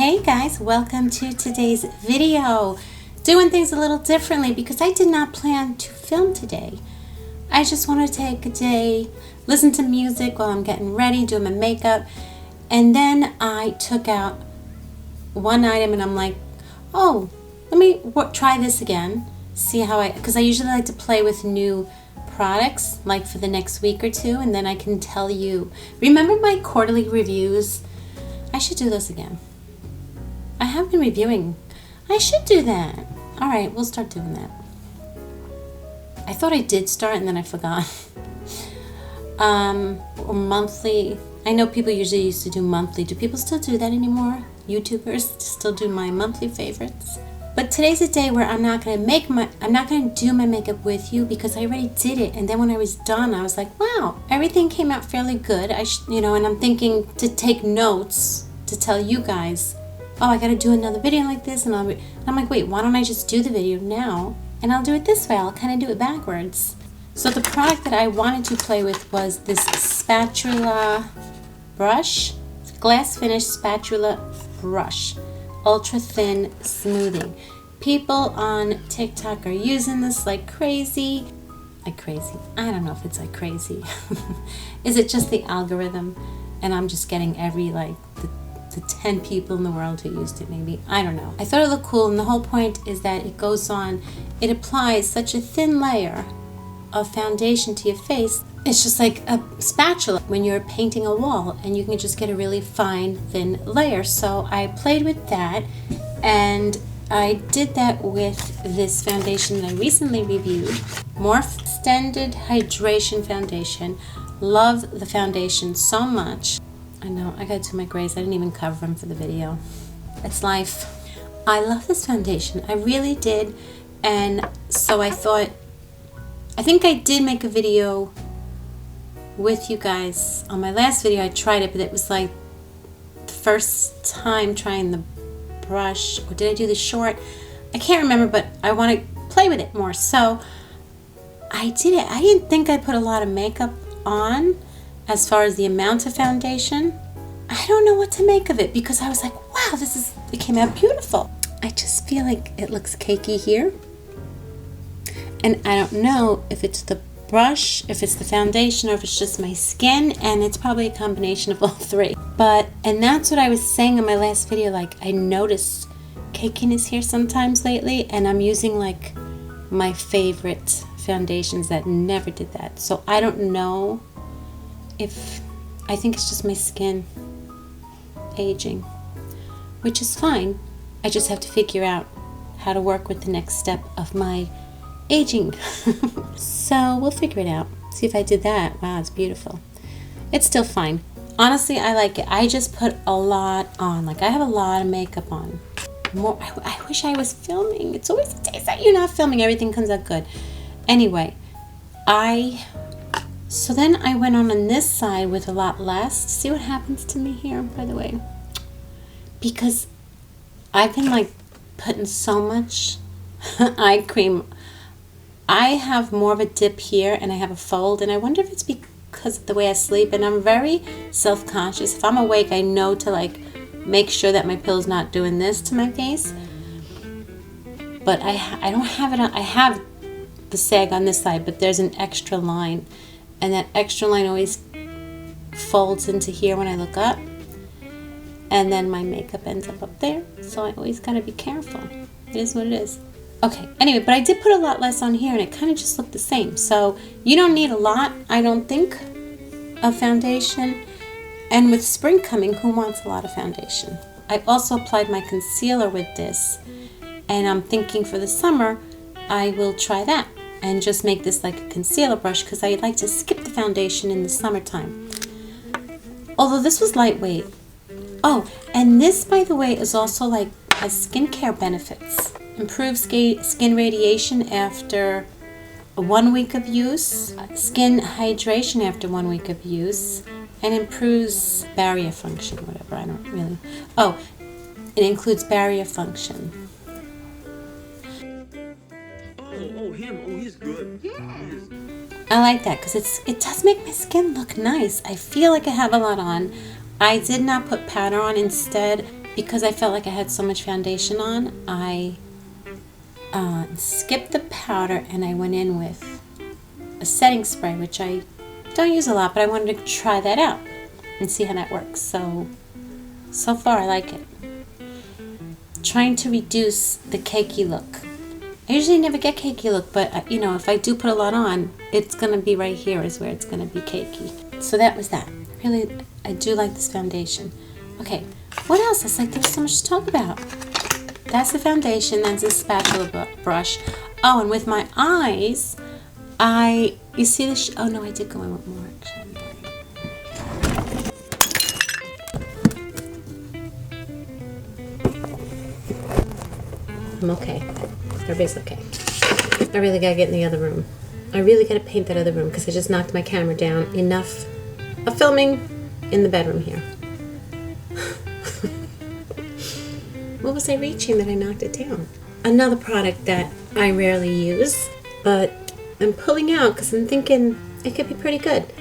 Hey guys, welcome to today's video. Doing things a little differently because I did not plan to film today. I just want to take a day, listen to music while I'm getting ready, doing my makeup, and then I took out one item and I'm like, oh, let me try this again, see how because I usually like to play with new products like for the next week or two, and then I can tell you. Remember my quarterly reviews? I should do those again. I have been reviewing. I should do that. All right, we'll start doing that. I thought I did start and then I forgot. Or monthly. I know people usually used to do monthly. Do people still do that anymore? YouTubers still do my monthly favorites. But today's a day where I'm not gonna do my makeup with you because I already did it. And then when I was done, I was like, wow, everything came out fairly good. And I'm thinking to take notes to tell you guys, oh, I gotta do another video like this, and I'm like, wait, why don't I just do the video now and I'll do it this way? I'll kind of do it backwards. So the product that I wanted to play with was this spatula brush, glass finish spatula brush, ultra thin smoothing. People on TikTok are using this like crazy. I don't know if it's like crazy. Is it just the algorithm and I'm just getting every the 10 people in the world who used it, maybe? I don't know. I thought it looked cool, and the whole point is that it applies such a thin layer of foundation to your face. It's just like a spatula when you're painting a wall, and you can just get a really fine, thin layer. So I played with that, and I did that with this foundation that I recently reviewed. More Extended Hydration Foundation. Love the foundation so much. I know, I gotta do my grays. I didn't even cover them for the video. It's life. I love this foundation. I really did. And so I think I did make a video with you guys. On my last video I tried it, but it was like the first time trying the brush. Or did I do the short? I can't remember, but I want to play with it more. So I did it. I didn't think I put a lot of makeup on as far as the amount of foundation. I don't know what to make of it because I was like, wow, it came out beautiful. I just feel like it looks cakey here. And I don't know if it's the brush, if it's the foundation, or if it's just my skin, and it's probably a combination of all three. And that's what I was saying in my last video, like I notice cakiness here sometimes lately, and I'm using like my favorite foundations that never did that. So I don't know I think it's just my skin aging, which is fine. I just have to figure out how to work with the next step of my aging. So we'll figure it out. See if I did that. Wow, it's beautiful. It's still fine. Honestly, I like it. I just put a lot on. Like I have a lot of makeup on. More. I wish I was filming. It's always the days that you're not filming. Everything comes out good. Anyway, so then I went on this side with a lot less. See what happens to me here, by the way? Because I've been like putting so much eye cream. I have more of a dip here and I have a fold, and I wonder if it's because of the way I sleep, and I'm very self-conscious. If I'm awake, I know to like make sure that my pillow's not doing this to my face. But I don't have it on. I have the sag on this side, but there's an extra line. And that extra line always folds into here when I look up. And then my makeup ends up there. So I always gotta be careful. It is what it is. Okay, anyway, but I did put a lot less on here and it kind of just looked the same. So you don't need a lot, I don't think, of foundation. And with spring coming, who wants a lot of foundation? I also applied my concealer with this. And I'm thinking for the summer, I will try that. And just make this like a concealer brush because I like to skip the foundation in the summertime. Although this was lightweight. Oh, and this, by the way, is also like has skincare benefits. Improves skin radiation after 1 week of use, skin hydration after 1 week of use, and improves barrier function, whatever, I don't really. Oh, it includes barrier function. He's good. I like that because it does make my skin look nice. I feel like I have a lot on. I did not put powder on. Instead, because I felt like I had so much foundation on, I skipped the powder and I went in with a setting spray, which I don't use a lot, but I wanted to try that out and see how that works. So far I like it. Trying to reduce the cakey look. I usually never get cakey look, but you know, if I do put a lot on, it's going to be right here is where it's going to be cakey. So that was that. Really, I do like this foundation. Okay, what else? It's like there's so much to talk about. That's the foundation, that's the spatula brush. Oh, and with my eyes, you see this, oh no, I did go in with more actually. I'm okay. Everybody's okay. I really gotta get in the other room. I really gotta paint that other room because I just knocked my camera down. Enough of filming in the bedroom here. What was I reaching that I knocked it down? Another product that I rarely use, but I'm pulling out because I'm thinking it could be pretty good,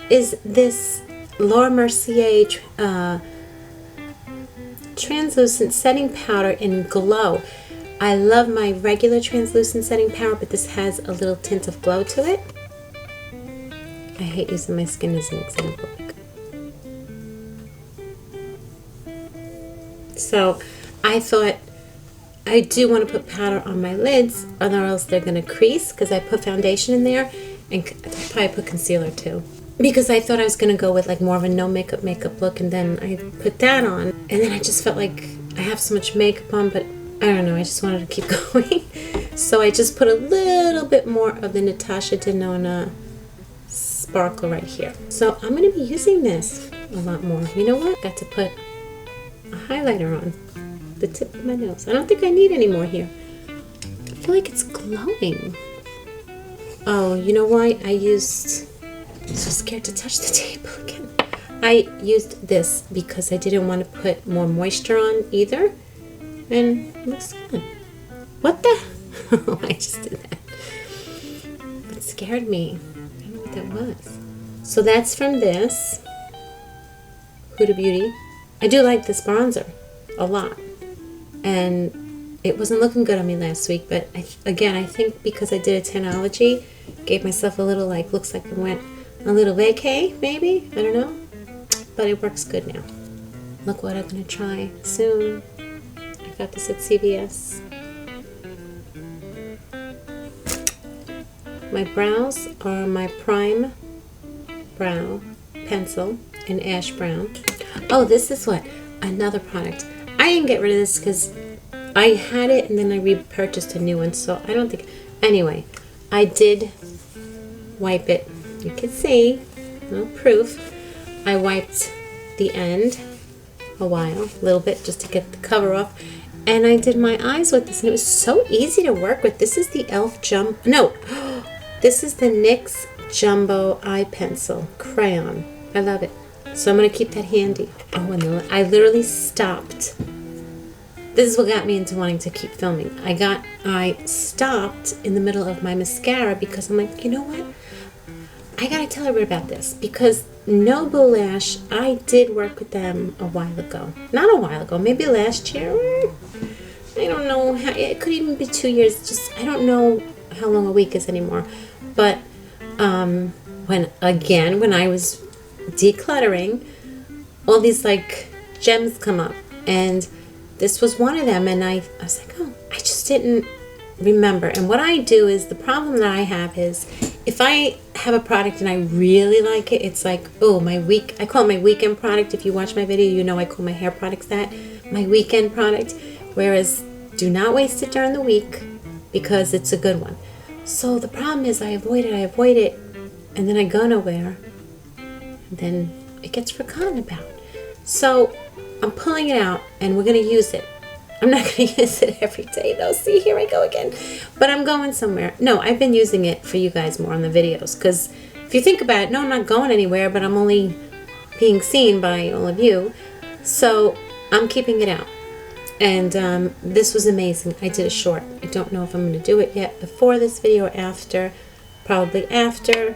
is this Laura Mercier translucent setting powder in Glow. I love my regular translucent setting powder, but this has a little tint of glow to it. I hate using my skin as an example. So I thought I do want to put powder on my lids, or else they're going to crease because I put foundation in there, and I probably put concealer too. Because I thought I was going to go with like more of a no makeup look, and then I put that on, and then I just felt like I have so much makeup on, but I don't know, I just wanted to keep going. So I just put a little bit more of the Natasha Denona sparkle right here. So I'm going to be using this a lot more. You know what? Got to put a highlighter on the tip of my nose. I don't think I need any more here. I feel like it's glowing. Oh, you know why I used... I'm so scared to touch the table again. I used this because I didn't want to put more moisture on either. And it looks good. What the? Oh, I just did that. It scared me. I don't know what that was. So that's from this Huda Beauty. I do like this bronzer a lot. And it wasn't looking good on me last week, but again, I think because I did a Tanology, gave myself a little, like, looks like I went a little vacay, maybe? I don't know. But it works good now. Look what I'm going to try soon. I got this at CVS. My brows are my Prime Brow Pencil in Ash Brown. Oh, this is what? Another product. I didn't get rid of this because I had it and then I repurchased a new one, so I don't think... Anyway, I did wipe it. You can see, no proof. I wiped the end a little bit, just to get the cover off. And I did my eyes with this, and it was so easy to work with. This is the e.l.f. This is the NYX Jumbo Eye Pencil Crayon. I love it. So I'm going to keep that handy. Oh, and I literally stopped. This is what got me into wanting to keep filming. I stopped in the middle of my mascara because I'm like, you know what? I gotta tell everybody about this because Noble Lash, I did work with them a while ago. Not a while ago, maybe last year. I don't know. It could even be 2 years. Just I don't know how long a week is anymore. But when I was decluttering, all these like gems come up, and this was one of them, and I was like, oh, I just didn't remember. And what I do is, the problem that I have is, if I have a product and I really like it, it's like, oh, I call it my weekend product. If you watch my video, you know I call my hair products that, my weekend product. Whereas, do not waste it during the week because it's a good one. So the problem is I avoid it, and then I go nowhere, and then it gets forgotten about. So I'm pulling it out, and we're going to use it. I'm not going to use it every day, though. See, here I go again. But I'm going somewhere. No, I've been using it for you guys more on the videos. Because if you think about it, no, I'm not going anywhere, but I'm only being seen by all of you. So I'm keeping it out. And this was amazing. I did a short. I don't know if I'm going to do it yet before this video or after. Probably after.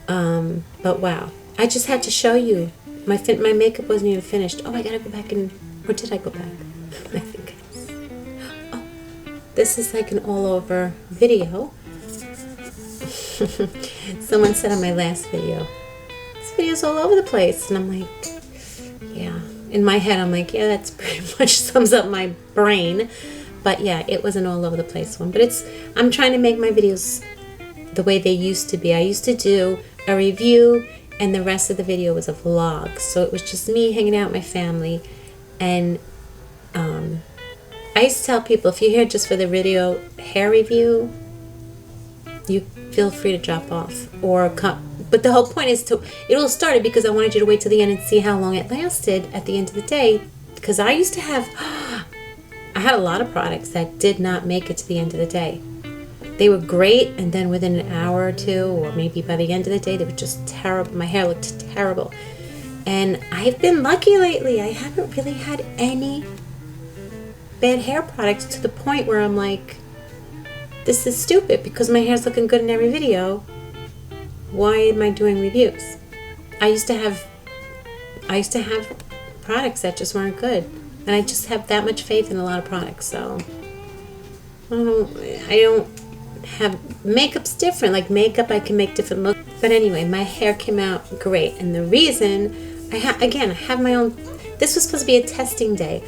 But wow. I just had to show you. My makeup wasn't even finished. Oh, I got to go back and Or did I go back? I think. Oh, this is like an all-over video. Someone said on my last video, this video's all over the place. And I'm like, yeah. In my head, I'm like, yeah, that's pretty much sums up my brain. But yeah, it was an all over the place one. But I'm trying to make my videos the way they used to be. I used to do a review and the rest of the video was a vlog. So it was just me hanging out with my family. And I used to tell people, if you're here just for the video hair review, you feel free to drop off or come. But the whole point is it all started because I wanted you to wait till the end and see how long it lasted at the end of the day. Because I used to have, I had a lot of products that did not make it to the end of the day. They were great, and then within an hour or two, or maybe by the end of the day, they were just terrible. My hair looked terrible. And I've been lucky lately. I haven't really had any bad hair products to the point where I'm like, this is stupid because my hair's looking good in every video. Why am I doing reviews? I used to have products that just weren't good. And I just have that much faith in a lot of products. So I don't have, makeup's different. Like makeup, I can make different looks. But anyway, my hair came out great. And the reason, I have my own, this was supposed to be a testing day,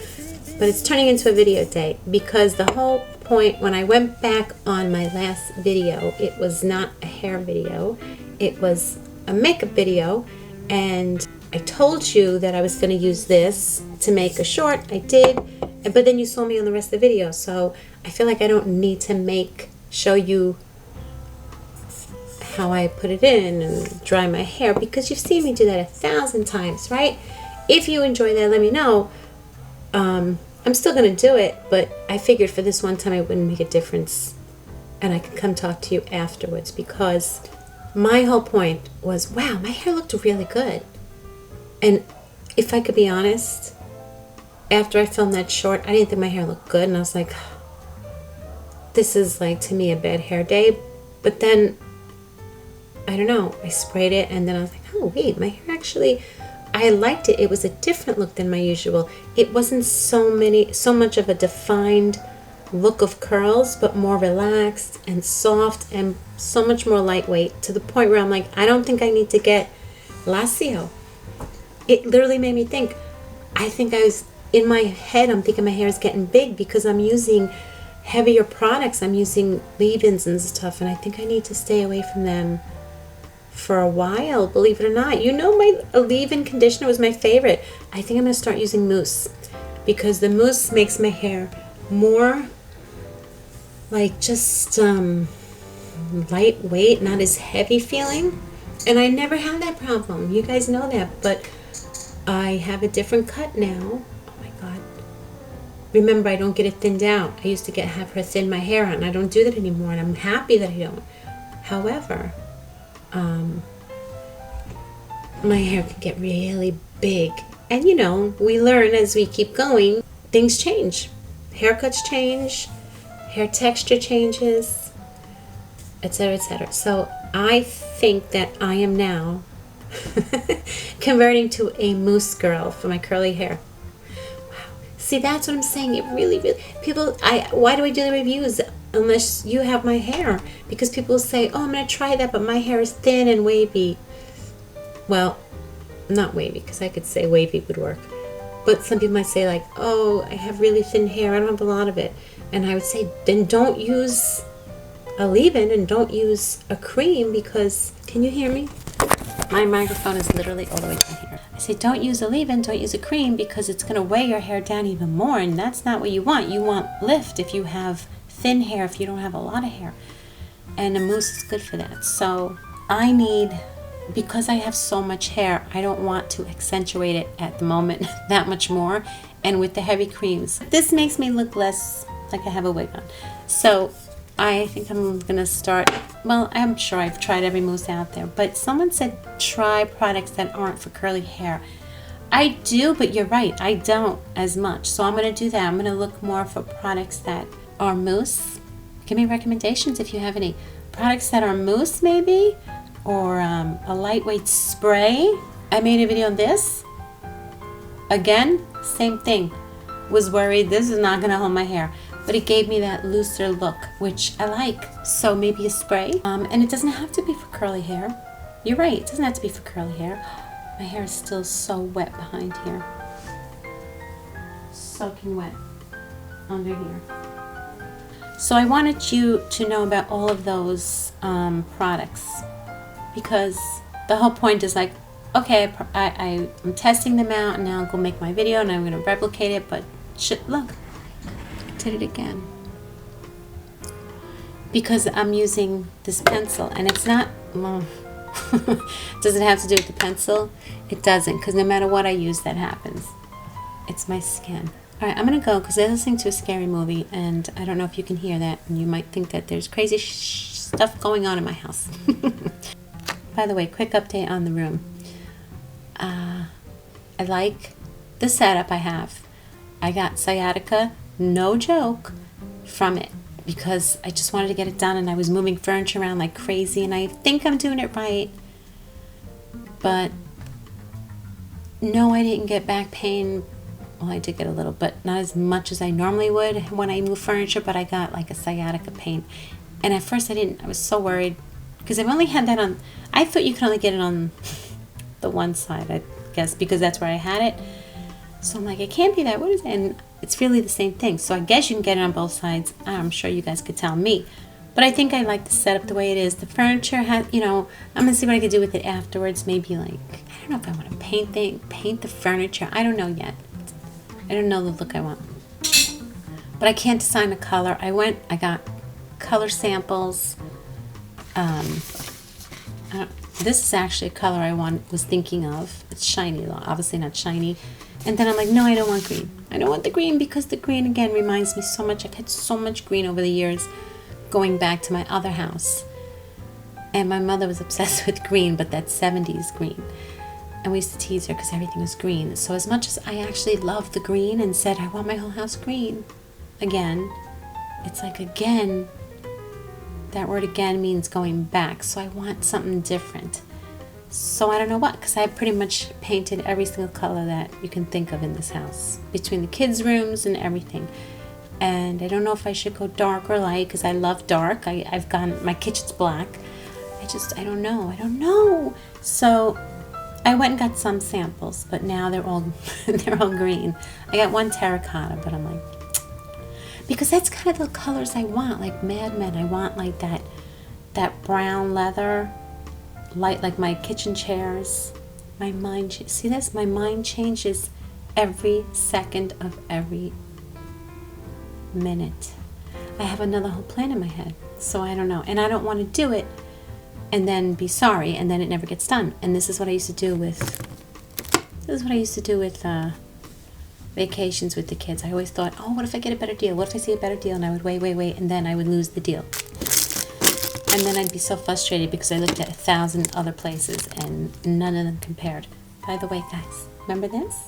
but it's turning into a video day because the whole point, when I went back on my last video, it was not a hair video. It was a makeup video. And I told you that I was going to use this to make a short. I did. But then you saw me on the rest of the video. So I feel like I don't need to show you how I put it in and dry my hair because you've seen me do that 1,000 times, right? If you enjoy that, let me know. I'm still going to do it, but I figured for this one time it wouldn't make a difference and I could come talk to you afterwards because my whole point was, wow, my hair looked really good. And if I could be honest, after I filmed that short, I didn't think my hair looked good. And I was like, this is like, to me, a bad hair day. But then, I don't know, I sprayed it and then I was like, oh, wait, my hair actually, I liked it. It was a different look than my usual. It wasn't so much of a defined look of curls, but more relaxed and soft and so much more lightweight to the point where I'm like, I don't think I need to get Lacio. It literally made me think, I think in my head, I'm thinking my hair is getting big because I'm using heavier products. I'm using leave-ins and stuff, and I think I need to stay away from them for a while, believe it or not. You know, my leave-in conditioner was my favorite. I think I'm going to start using mousse because the mousse makes my hair more like just lightweight, not as heavy feeling. And I never had that problem. You guys know that, but I have a different cut now. Oh my God. Remember, I don't get it thinned out. I used to have her thin my hair out, and I don't do that anymore, and I'm happy that I don't. However, my hair can get really big. And you know, we learn as we keep going, things change. Haircuts change, hair texture changes, etc., etc. So I think that I am now converting to a mousse girl for my curly hair. Wow. See, that's what I'm saying. It really, people, why do I do the reviews unless you have my hair? Because people say, oh, I'm going to try that, but my hair is thin and wavy. Well, not wavy, because I could say wavy would work. But some people might say like, oh, I have really thin hair. I don't have a lot of it. And I would say, then don't use a leave-in and don't use a cream because, can you hear me? My microphone is literally all the way down here. I say, don't use a leave-in, don't use a cream because it's going to weigh your hair down even more, and that's not what you want. You want lift if you have thin hair, if you don't have a lot of hair. And a mousse is good for that. So I need, because I have so much hair, I don't want to accentuate it at the moment that much more. And with the heavy creams, this makes me look less like I have a wig on. So I think I'm going to start, well, I'm sure I've tried every mousse out there, but someone said try products that aren't for curly hair. I do, but you're right, I don't as much. So I'm going to do that. I'm going to look more for products that are mousse. Give me recommendations if you have any. Products that are mousse maybe, or a lightweight spray. I made a video on this. Again, same thing. was worried this is not gonna hold my hair, but it gave me that looser look, which I like. So maybe a spray, and it doesn't have to be for curly hair. You're right, it doesn't have to be for curly hair. My hair is still so wet behind here, soaking wet under here. So I wanted you to know about all of those products, because the whole point is like, okay, I'm testing them out, and now I'll go make my video and I'm going to replicate it, but look, I did it again. Because I'm using this pencil, and it's not, well, does it have to do with the pencil? It doesn't, because no matter what I use, that happens. It's my skin. Alright, I'm going to go because I'm listening to a scary movie, and I don't know if you can hear that, and you might think that there's crazy stuff going on in my house. By the way, quick update on the room. I like the setup I have. I got sciatica, no joke, from it, because I just wanted to get it done, and I was moving furniture around like crazy, and I think I'm doing it right. But no, I didn't get back pain. Well, I did get a little, but not as much as I normally would when I move furniture, but I got like a sciatica pain. And at first I was so worried, because I've only had that on, I thought you could only get it on the one side, I guess, because that's where I had it. So I'm like, it can't be that, what is it? And it's really the same thing. So I guess you can get it on both sides. I'm sure you guys could tell me. But I think I like the setup the way it is. The furniture has, you know, I'm going to see what I could do with it afterwards. Maybe like, I don't know if I want to paint the furniture. I don't know yet. I don't know the look I want. But I can't decide a color. I got color samples. This is actually a color I was thinking of. It's shiny, obviously not shiny. And then I'm like, no, I don't want green. I don't want the green, because the green, again, reminds me so much. I've had so much green over the years going back to my other house. And my mother was obsessed with green, but that 70s green. And we used to tease her because everything was green. So as much as I actually loved the green and said, I want my whole house green, again, it's like again, that word again means going back. So I want something different. So I don't know what, because I pretty much painted every single color that you can think of in this house, between the kids' rooms and everything. And I don't know if I should go dark or light, because I love dark. I've gone, my kitchen's black. I don't know. So I went and got some samples, but now they're all green. I got one terracotta, but I'm like, because that's kind of the colors I want, like Mad Men. I want like that brown leather, light, like my kitchen chairs. My mind, see this? My mind changes every second of every minute. I have another whole plan in my head, so I don't know, and I don't want to do it and then be sorry, and then it never gets done. And this is what I used to do with vacations with the kids. I always thought, oh, what if I get a better deal? What if I see a better deal? And I would wait, and then I would lose the deal. And then I'd be so frustrated because I looked at 1,000 other places and none of them compared. By the way, guys, remember this?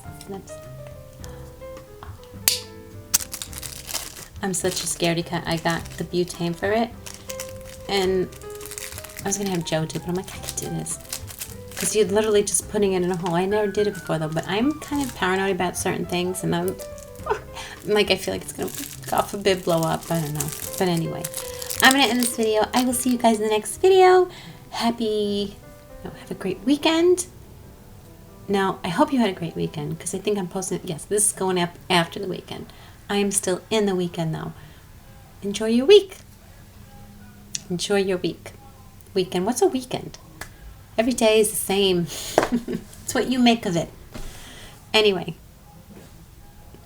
I'm such a scaredy cat. I got the butane for it, and I was gonna have Joe do it, but I'm like, I can do this, because you're literally just putting it in a hole. I never did it before though, but I'm kind of paranoid about certain things, and I'm like, I feel like it's gonna, God forbid, blow up. I don't know, but anyway, I'm gonna end this video. I will see you guys in the next video. Have a great weekend. Now, I hope you had a great weekend, because I think I'm posting it. Yes, this is going up after the weekend. I am still in the weekend though. Enjoy your week. Enjoy your week. Weekend. What's a weekend? Every day is the same. It's what you make of it. Anyway,